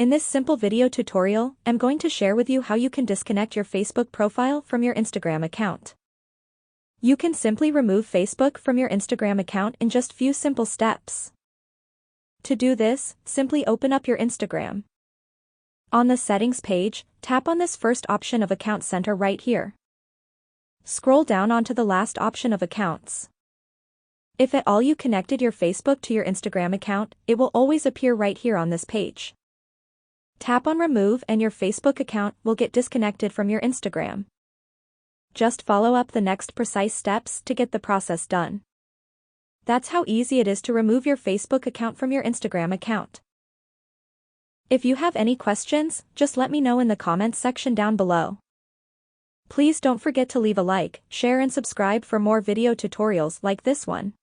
In this simple video tutorial, I'm going to share with you how you can disconnect your Facebook profile from your Instagram account. You can simply remove Facebook from your Instagram account in just few simple steps. To do this, simply open up your Instagram. On the settings page, tap on this first option of Account Center right here. Scroll down onto the last option of Accounts. If at all you connected your Facebook to your Instagram account, it will always appear right here on this page. Tap on Remove and your Facebook account will get disconnected from your Instagram. Just follow up the next precise steps to get the process done. That's how easy it is to remove your Facebook account from your Instagram account. If you have any questions, just let me know in the comments section down below. Please don't forget to leave a like, share and subscribe for more video tutorials like this one.